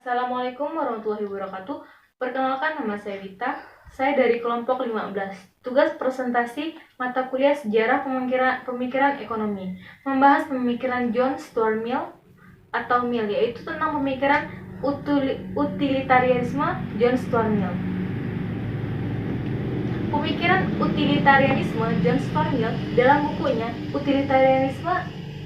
Assalamualaikum warahmatullahi wabarakatuh. Perkenalkan, nama saya Wita. Saya dari kelompok 15. Tugas presentasi mata kuliah Sejarah Pemikiran Ekonomi. Membahas pemikiran John Stuart Mill atau Mill, yaitu tentang pemikiran utilitarianisme John Stuart Mill. Pemikiran utilitarianisme John Stuart Mill dalam bukunya Utilitarianisme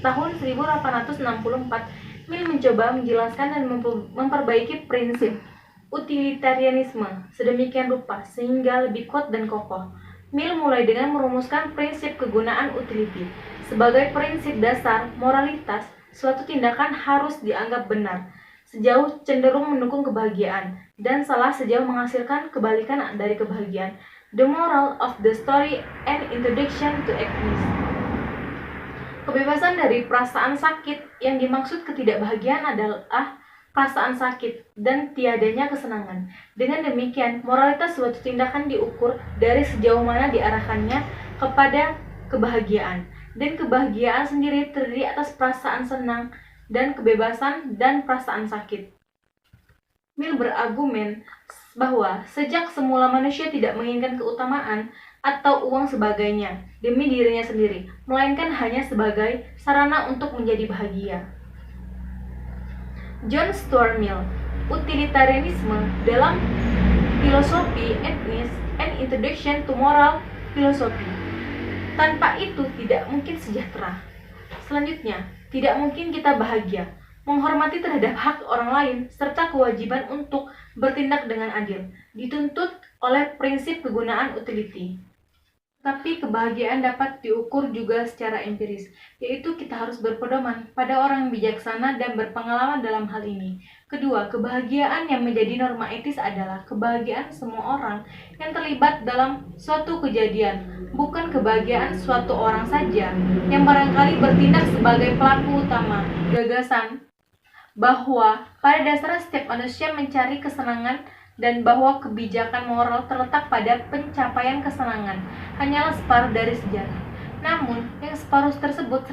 tahun 1864, Mill mencoba menjelaskan dan memperbaiki prinsip utilitarianisme sedemikian rupa sehingga lebih kuat dan kokoh. Mill mulai dengan merumuskan prinsip kegunaan utility. Sebagai prinsip dasar moralitas, suatu tindakan harus dianggap benar sejauh cenderung mendukung kebahagiaan, dan salah sejauh menghasilkan kebalikan dari kebahagiaan. The moral of the story and introduction to happiness. Kebebasan dari perasaan sakit. Yang dimaksud ketidakbahagiaan adalah perasaan sakit dan tiadanya kesenangan. Dengan demikian, moralitas suatu tindakan diukur dari sejauh mana diarahkannya kepada kebahagiaan. Dan kebahagiaan sendiri terdiri atas perasaan senang dan kebebasan dan perasaan sakit. Mill berargumen bahwa sejak semula manusia tidak menginginkan keutamaan atau uang sebagainya demi dirinya sendiri, melainkan hanya sebagai sarana untuk menjadi bahagia. John Stuart Mill, Utilitarianisme dalam Filosofi Etnis and Introduction to Moral Philosophy. Tanpa itu tidak mungkin sejahtera. Selanjutnya, tidak mungkin kita bahagia. Menghormati terhadap hak orang lain, serta kewajiban untuk bertindak dengan adil, dituntut oleh prinsip kegunaan utility. Tapi kebahagiaan dapat diukur juga secara empiris, yaitu kita harus berpedoman pada orang yang bijaksana dan berpengalaman dalam hal ini. Kedua, kebahagiaan yang menjadi norma etis adalah kebahagiaan semua orang yang terlibat dalam suatu kejadian, bukan kebahagiaan suatu orang saja yang barangkali bertindak sebagai pelaku utama. Gagasan bahwa pada dasarnya setiap manusia mencari kesenangan dan bahwa kebijakan moral terletak pada pencapaian kesenangan hanyalah separuh dari sejarah. Namun, yang separuh tersebut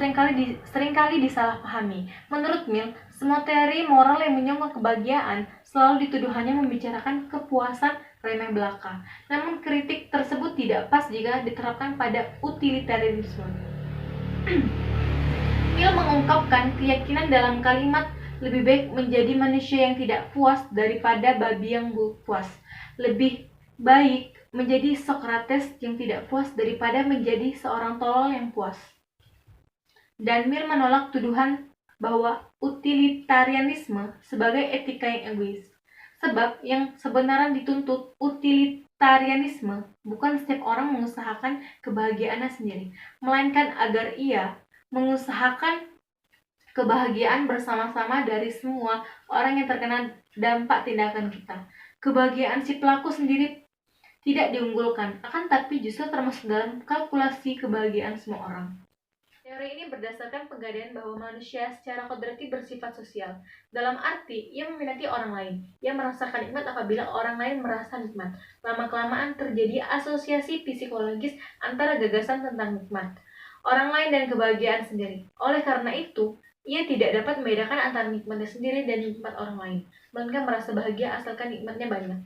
seringkali disalahpahami. Menurut Mill, semua teori moral yang menyokong kebahagiaan selalu dituduh hanya membicarakan kepuasan remeh belaka. Namun, kritik tersebut tidak pas jika diterapkan pada utilitarianisme. Mill mengungkapkan keyakinan dalam kalimat lebih baik menjadi manusia yang tidak puas daripada babi yang puas. Lebih baik menjadi Socrates yang tidak puas daripada menjadi seorang tolol yang puas. Dan Mill menolak tuduhan bahwa utilitarianisme sebagai etika yang egois. Sebab yang sebenarnya dituntut utilitarianisme bukan setiap orang mengusahakan kebahagiaannya sendiri, melainkan agar ia mengusahakan kebahagiaan bersama-sama dari semua orang yang terkena dampak tindakan kita. Kebahagiaan si pelaku sendiri tidak diunggulkan, akan tapi justru termasuk dalam kalkulasi kebahagiaan semua orang. Teori ini berdasarkan pegadaian bahwa manusia secara kodrati bersifat sosial, dalam arti ia meminati orang lain. Ia merasakan nikmat apabila orang lain merasa nikmat. Lama-kelamaan terjadi asosiasi psikologis antara gagasan tentang nikmat orang lain dan kebahagiaan sendiri. Oleh karena itu, ia tidak dapat membedakan antara nikmatnya sendiri dan nikmat orang lain, melainkan merasa bahagia asalkan nikmatnya banyak.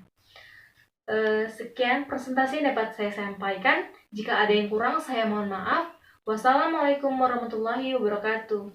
Sekian presentasi yang dapat saya sampaikan. Jika ada yang kurang, saya mohon maaf. Wassalamualaikum warahmatullahi wabarakatuh.